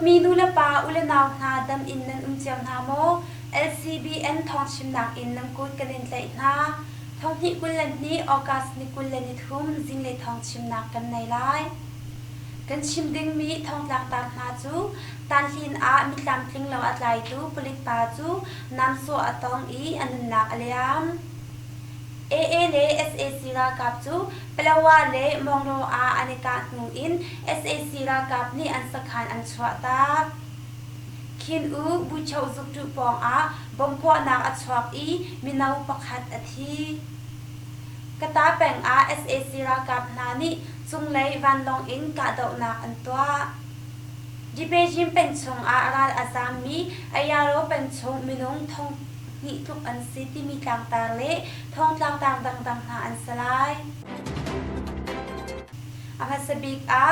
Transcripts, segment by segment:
มีนุลปาอุลนาวนาดำอินนันเจียงนาโม LCBN ทองชิมนักอินนังกุดกันเล่นเลยนาทองที่กุลเลนนี้ออกัสนิกุลเลนิทุ่มจิงเลยทองชิมนักกันในไลกันชิมดึงมีทองหลักตานาจูตันลินอามิลำพลิงเราอัดไลตูปลิกปาจูนำโซอัตองอีอันนักอเลียมAA เล SAC รากับจูเปลว่าเลมองโรอาอันกาหนูอิน SAC รากับนี่อันสักขันอันชวตาคินอูบุชาวจุกจุปองอาบมพวนักอัชวกอีมินาวปขัดอธิกตาแปงอา SAC รากับนานี่จุงเลยวันลองอินกาดอกนักอันตัวยิเปจิมเป็นชงอาราอาซามีอายาโรเป็นชงมินงทงนี่ทุกอันสิที่มีกลางตาเละท้องกลางตางดังหาอันสลายอาภัสบิกอา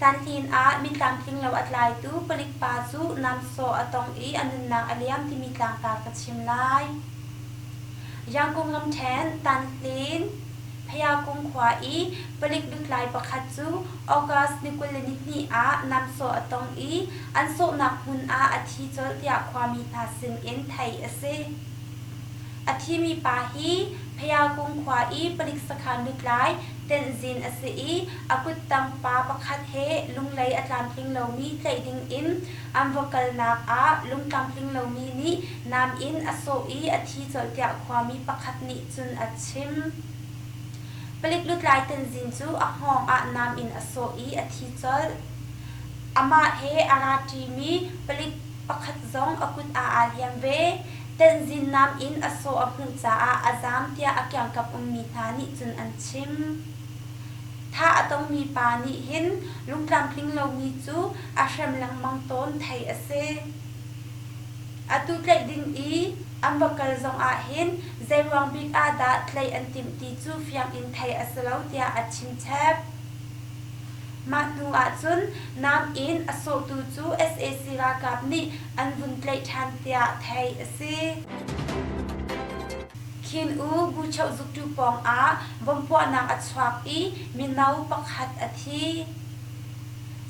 ตันทีนอามีกลางทิ้งเราอัดลายตู้ปลิกปาจูนำโซอตองอีอันนึงนางอเลียมที่มีกลางตากระชิมลายยังคงลำแทนตันทีนพยากงขวาอีปลิกดึกลายประคัดจูออกัสนิกุลนินีอานำโซอตองอีอันโซนักหุนอาอธิจลยาความมีทาสินเอ็นไทยเสอธิมีปาฮีพยากงขวาอีปลิกสขันดึกลายเตนจินอสีอากุตตังปาประคัดเฮลุงไลอัตลามพลิงเหล่ามีใจดิงอินอัมวกลนักอาลุงตังพลิงเหล่ามีนี้นามอินอโซอีอธิจลยาความมีประคัดนิจุนอัดชิมปลิกลุดลายเตนจินจูอักฮองอานามอินอโซอีอธิจลอามาเฮอาราทีมีปลิกประคัดซองอากุตอาเลียมเวเตนจินนามอินอโซอหุนจาอาจามเตียอักยังกับมีธานิจุนอันชิมถ้าต้องมีปานิหินลุงกลามพลิงเรามีจูอาเชมลังมังต้นไทยเสอตุเกดินอีอัมบกลซองอาหินเจวังบิกอาดาทเลอันติมตีจูฟยังอินไทยอสลาวเตียอัดชิมแทบมาดูอาจุนนามอินอโศตูจู SAC รากับนี่อันวุนเตลทันเตียไทยเสคินอูบูชาวจุกจูปองอาบมปวนางอัชวักอีมินาวปักหัดอธิ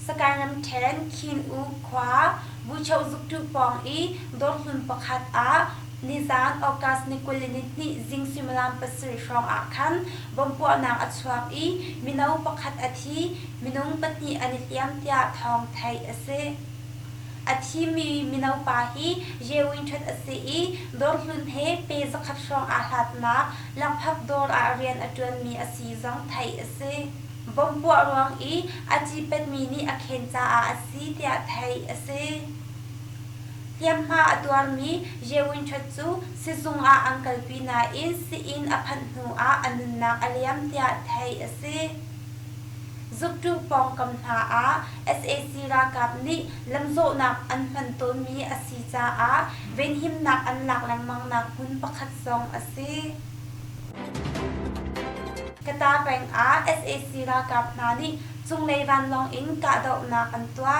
สกายน้ำแทนคินอูขวาบูชาวจุกจูปองอีโดนลุนปักหัดอานิซานออกัสนิกุลินิตนิจิงซิมลามปัสริชองอาคันบมปวนางอัชวักอีมินาวปักหัดอธิมินุงปฏิอนิตยามเตียทองไทยเสอธิมีมินาวปาฮีเจวินทัดอสีดอร์ลุนเฮเปซขัดชองอาหัดนาลังพักดอร์อาเรียนอจวนมีอสีจังไทยเสบมปวรวงอีอจิเป็ดมีนีอเคนจาอาสีเตียไทยเสเทียมมาอตัวมีเจวินทัดจูสิซุงอาอังกัลปีนาอินสิอินอพันหูอาอันนักอเลียมเตียไทยเสจุกจูปองกำหาอา SAC รากับนี้ลำโซนักอันพันต้นมีอสีจาอาเวนหิมนักอันหลักแรงมังนักหุ่นประคัดซองอสีกตาแปงอา SAC รากับนานี่จุงเลยวันลองอินกะดอกนักอันตัว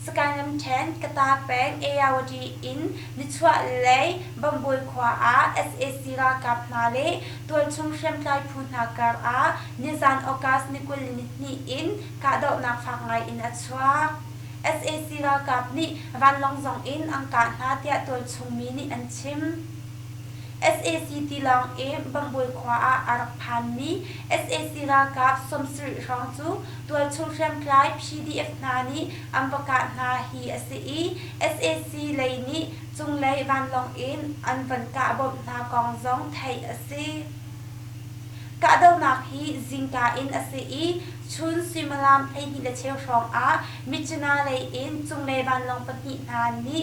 สกายน้ำแทนกตาแปงเอยาวดีอินนิชวะเลยบัมบุยขวาอา SAC รากับนาเลตัวชงเชมไลพูนาการอานิซานออกัสนิกุลนิตนีอินกะดอกนักฟังไงอินอัชวา SAC รากับนี่วันลองซองอินอังกาหาเตียตัวชงมีนี่อันชิมSAC ตีลองบังบุยขวาอารักพันมี SAC รากับสมศรีรองจูตัวชูเชมคลาย PDF นานี้อัมปกานาฮีSAC เลยนี้จุงเลยวันลองอันวันกะบบนากองซองไทยกะดาวนักฮีจิงกาชุนซิมลามไอฮิเลเชลชองมิจนาเลยจุงเลยวันลองปฏินานี้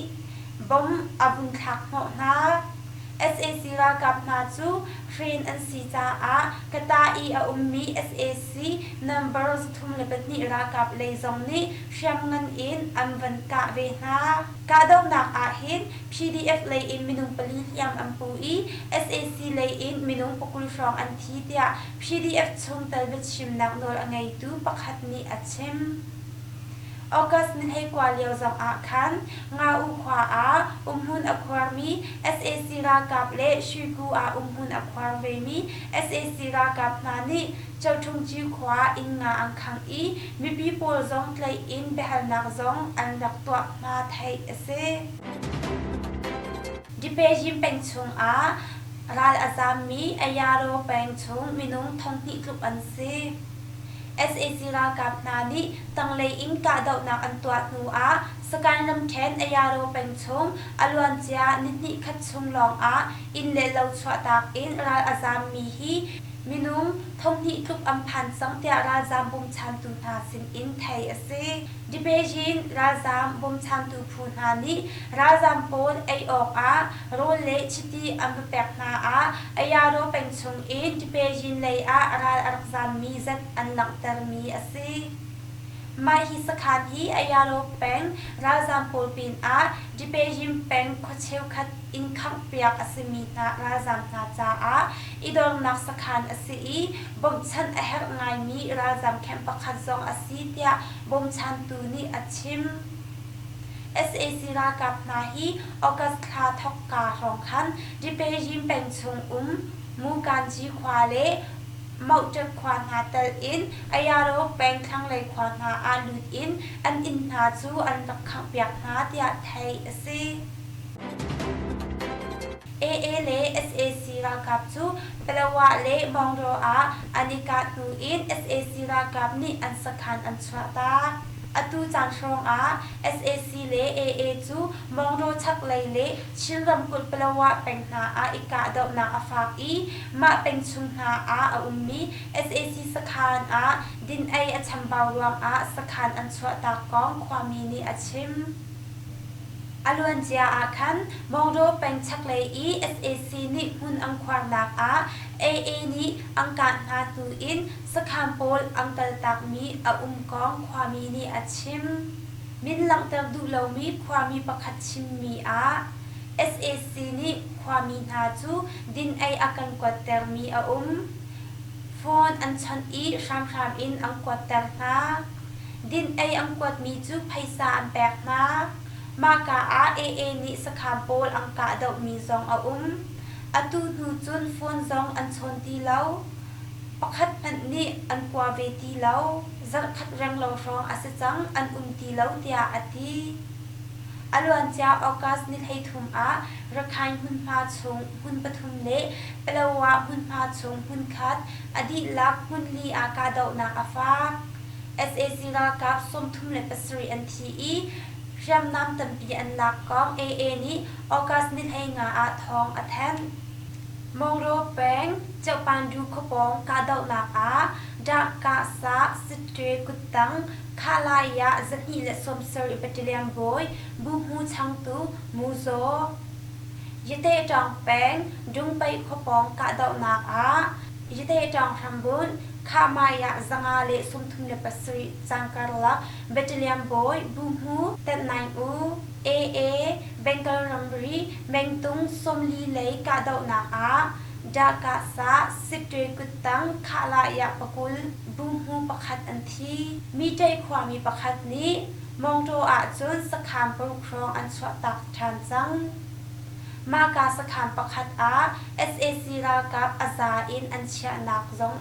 บมอบุญทักโหนา SAC รากับนาจูเทรนอันซีจากตาอีอามี SAC number ทุมเลปนิรากับเลยซองนี้เชียงเงินอันวันกะเวนากาดาวนักหิน PDF เลยมินุงปลิยามอัมปูอี SAC เลยมินุงปกุลชองอันทีเดีย PDF ชงเตลเวชิมนักโดยไงดูปักหัดนี้อัดเชม ออกัสนิให้กว่าเลียวจองอาคันงาอุควาอาหุ่นอความี SAC รากับเลชูกูอาหุ่นอควาเวมี SAC รากับนานิเจ้าทุงจิควาอินงาอังคังอีมีปีโปลจงไกลอินเบฮัลนักจงอันดักตัวมาไทยเซดิเปจิมเป็นชงอาราลอาซามีอายาโรเป็นชงมินุงทองนิกลุบอันเซSAC รากับนานิตังเลยอินกาดาวนักอันตัวหนูอาสการนำแทนอายาโรเป็นชงอลวนเจียนินิคัดชงลองอาอินเลเลวชวตากอินราอาซามีฮีมินุงทงนิทุกอัมพันสังเตียราซามบุมชันตุนาสินอินไทยเซดิเบจินราซามบุมชันตุพูนานิราซามโปนไอออกอาโรเลชิตีอัมเปกนาอาอายาโรเป็นชงอินดิเบจินเลยอาราอักซามมีเซตอันหลังเตอร์มีเซมาฮิสคานฮีอายาโรเป็นราซามโปลปินอาดิเบจินเป็นโคเชลคัดอินคังเปียกอสิมีนาราซามนาจาอาอีดองนักสคานอสีบ่มชันอเฮกไงมีราซามแคมปะคัดซองอสีเตียบ่มชันตูนีอชิมSAC รากับนาฮีออกัสคลาทอกกาสองคันดิเบจิมเป็นชงมูการจีควาเลเมาจะควานหาเตลอินอายาโรเป็นครั้งเลยควานหาอาลูดอินอันอินหาจูอันรักขังเปียกหาเตียไทยซีAA เล SAC รากับจูเปลวะเลมองโรอาอานิกาตูอิน SAC รากับนี่อันสคันอันสวตาอตูจางชองอา SAC เล AA จูมองโรชักเลยเลชิลรำกุลเปลวะเป็นนาอาอิกาดอกนาอาฟากอีมาเป็นชุมนาอาอุมมี SAC สคานอาดินไออัชัมบาวงอาสคานอันสวตากองความมีนีอชิมอลวนเจียอาคันมองโรเป็นชักเลยอี SAC นี่หุ่นอังควางนักอา AA นี่อังการนาตูอินสคามโปลอังตลตักมีอุมกองความมีนี่อาชิมมินหลังเติมดูเรามีความมีประคัดชิมมีอา SAC นี่ความมีนาจูดินไออากันกวดเตอร์มีโฟนอันชันอีชามอินอังกวดเตอร์นาดินไออังกวดมีจูไพซาอันแบกนามากาอาเอนี่สคามโปลอังกาดอกมีซองอตูนูจุนฟอนซองอันชนตีเล่าปักขัดพันนี่อันกว่าเวทีเล่าจักขัดแรงเราฟองอาศัจังอันตีเล่าเตียอตีอลวนจ้าออกัสนิให้ทุมอาระคายหุ่นพาชงหุ่นปทุมเละเปลวะหุ่นพาชงหุ่นคัดอดีลักหุ่นลีอากาดอกนาอาฟา SAC รากับสมทุมเลปสรีอันทีอีจำนำตัมปีอันลักกอง AA นี้ออกัสนิให้งาอาทองอแทนมองโรแปงเจ้าปันดูขบองกาดอกนักอาดากาซาสิเตรกุตังคาลายาจักนีและสมเสริปัตเลียมบอยบูมูชังตูมูโซยเตจองแปงดุงไปขบองกาดอกนักอายเตจองทำบุญข้ามายาจังอาเลสมทุมเลปัสริจังการลักเบตเลียมบอยบูมูเต็นไนอูAA เบงกอลรัมบรีเบงตุงสมลีเลยกาดอกนาอาดากาซาสิบเตรกุตังคาลายาปกุลบุมหูประคัดอันทีมีใจความมีประคัดนี้มองโตอาจุนสคามปรุครองอันสวตักทานจังมากาสคามประคัดอา SAC รากับอาซาอินอันเชียนักซอง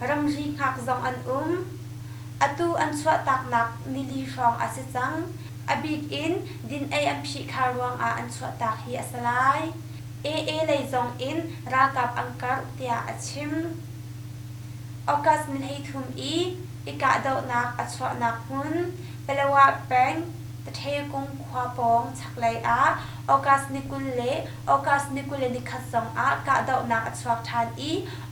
รำรีหักซองอันอตูอันสวตักนักนิลีฟองอาศิจังอบิกอินดินไออัมพิคารวงอันสวตักฮีอัสลายAA เลยซองอินรากับอังการเตียอชิมออกัสนิให้ทุมอีกาดอกนักอัศวนักหุนเปลวะแปงตะเทกุงควาปองชักไลอาออกัสนิกุลเลนิคัสซองอากาดอกนักอัศวทาน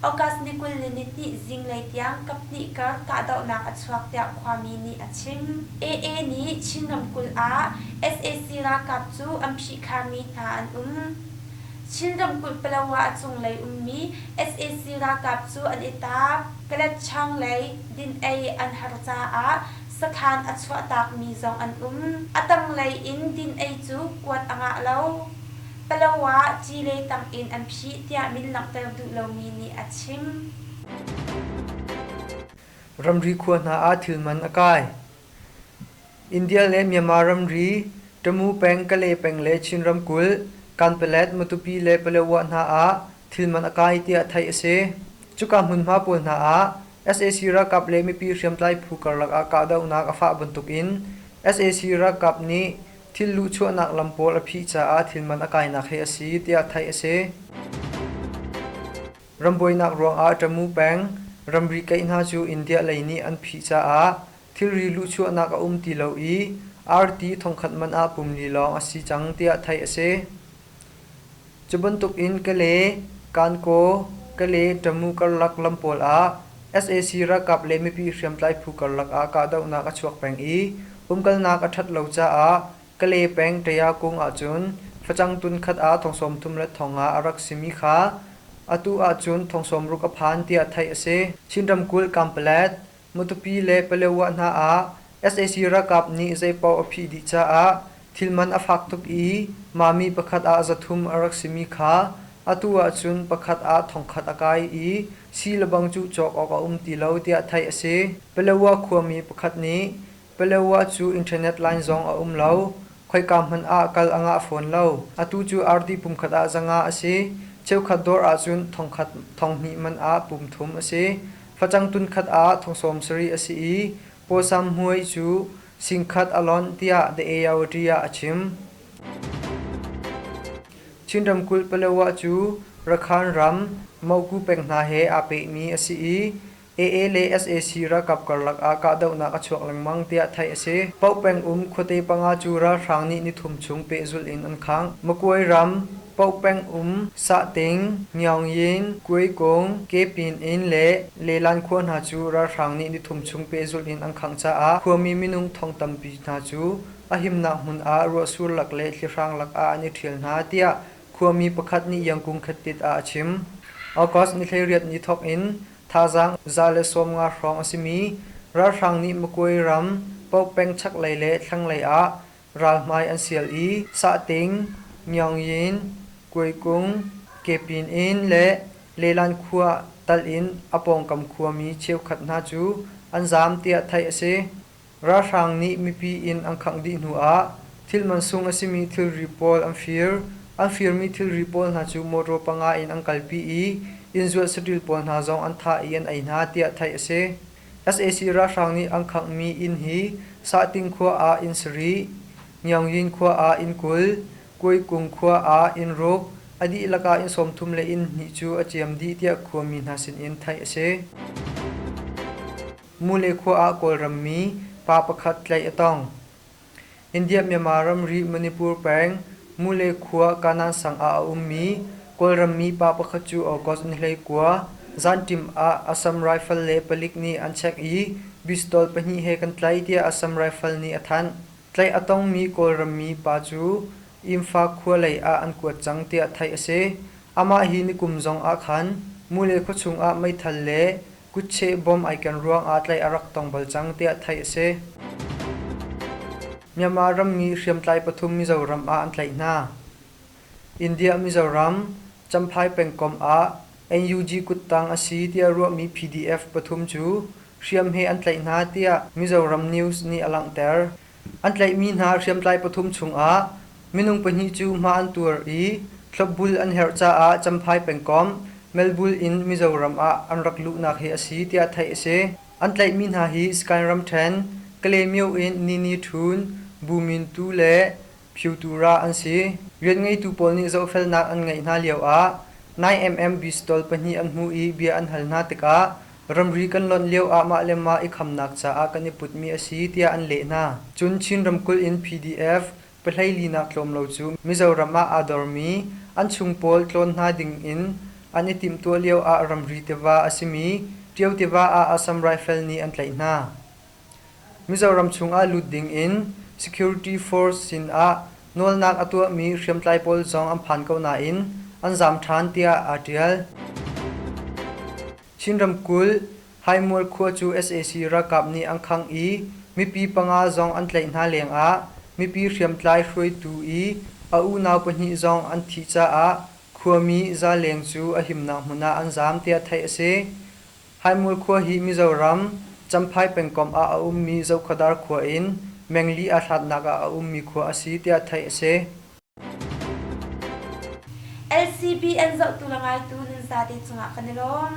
ออกัสนิกุลเลนิติจิงเลยเตียงกับนิกากาดอกนักอัศวเตียความมีนิอชิมAA นี้ชินรำกุลSAC รากับจูอัมพิคามีนาอันชินรำกุลเปลวะจงเลยมี SAC รากับจูอันอิตากระช่างเลยดินอันฮาร์จาสคานอัศวตักมีซองอันอตังเลยอินดินจูกวดอ่างเล่าเปลวะจีเลยตังอินอันพิเตียมินหลังเตลดูเลมีนีอัชิมรำรีควรหาอาถึงมันอากาย India le Myanmar ram ri tamu peng kale peng le chinram kul kan pelet mutupi le pelewa na a thilman akai tia thai ase chuka munma pol na a SAC ra kap le mi pi hriam tlai phu karlak a ka dau nak afa buntuk in SAC ra kap ni thil lu chu nak lampol a phi cha a thilman akai nak he asi tia thai ase ramboi nak rong a tamu peng ramri kai na chu India leini an phi cha a thil ri lu chu nak a ti lo i RT thongkhat man a pumli long asi chang tia thai ase chubuntuk in kale kanko kale tamu karlak lampol a SAC ra kap le mi pi hriam tlai phu karlak a ka dau nak a chuak peng i kal nak a that lo cha a kale peng taya kung a chun phachang tun khat a thongsom thum le thonga arak simi kha atu a chun thongsom ruk a phan tia thai ase chinram kul kamplet mutupi le pelewa na a SAC ra kap ni zai pau a phi di cha a thilman a phak tuk i mami pakhat a zathum arak simi kha atu a chun pakhat a thongkhat akai i silabang chu chok oka ti lo tia thai ase pelewa khuami pakhat ni pelewa chu internet line zong a lo khoi kam man a kal anga phone lo atu chu RT pum khat a zanga ase cheu khat dor a chun thongkhat thongni man a pum thum ase phachang tun khat a thongsom sari ase i posam huai chu singkhat alon tia de eyawatia achim chinram kul pelewa chu rakhan ram mauku peng na he ape mi ase i AA le SAC ra kap karlak a ka dau na ka chuak langmang tia thai ase pau peng khote panga chu ra rangni ni thum chung pe zul in an khang makoi ram pau peng sa ting nyang yin koi kong ke pin in le lan khon ha chu ra rangni ni thum chung pe zul in an khang cha a khuami minung thong tam pi na chu ahim na mun a ro sur lak le thlirang lak a ani thil na tia khuami pakhat ni yangkung khatit a chim August ni theriat ni thok in thazang zale som nga rong asimi ra rang ni makoi ram pau peng chak leile thlang lei a ral mai an sial i sa ting nyang yin koi kung kepin in le lan khua tal in apong kam khuami cheu khat na chu an zam tia thai ase ra rang ni mi pi in ang khang di nu a thilman sung asimi thil repol an fir mi thil repol na chu moro panga in ang kalpi i inzuat satil pol na zong an tha ian ai na tia thai ase SAC ra rang ni ang khang mi in hi sa ting khua a in sri nyang yin khua a in kul koi kung khua a in rok adi laka in som thum le in ni chu achiam di tia khuami na sin in thai ase mule khua a kol ram mi pa pakhat tlai atong India Myanmar ram ri Manipur peng mule khua kanan sang a mi kolram mi pa pakhat chu August ni hlei kwa zantim a Assam Rifle le palik ni an check i pistol pani he kan tlai tia Assam Rifle ni athan tlai atong mi kolram mi pa chu imfa khua lei a an kuat chang tia thai ase ama hi ni kumjong a khan mule kho chung a mai thal le kuche bom ai kan ruang a tlai arak tong bal chang tia thai ase Myanmar ram mi hriam tlai pathum Mizoram a an tlai na India Mizoram champhai pengkom a NUG kutang asi tia ro mi PDF pathum chu hriam he an tlai na tia Mizoram News ni alang ter an tlai mi na hriam tlai pathum chung a minung pani chu ma an tur i thlobul an her cha a champhai pengkom melbul in Mizoram a an raklu na he asi tia thai ase an tlai mi na hi Skyram 10 Kalemio in Nini Thun Bumin tu le Phiutura an si riat ngai tu pol ni zo fel nak an ngai na liao a 9mm pistol pani an mu i bia an hal na tika ramri kan lon leo a ma lema I kham nak cha a kan put mi asi tia an le na chun chin ramkul in PDF palhai li na klom lo chu Mizoram a adormi an chung pol tlon na ding in an itim to leo a ramri tewa asimi tiau tewa a Assam Rifle ni an tlai na Mizoram chung a lut ding in security force sin a nol nak atua mi hriam tlai pol zong am phan ko na in an zam than tia atial chinram kul haimol khua chu SAC ra kap ni ang khang i mi pi panga zong an tlai na leng a mi pi hriam tlai hroi tu i a u naw pani zong an thi cha a khuami za leng chu a himna hmuna an zam tia thai ase haimol khua hi Mizoram champhai pengkom a mi zo khadar khua in mengli a that naka a mi khwa asi tia thai ase LCB en zo tu langai tu nin sa te chunga kanilom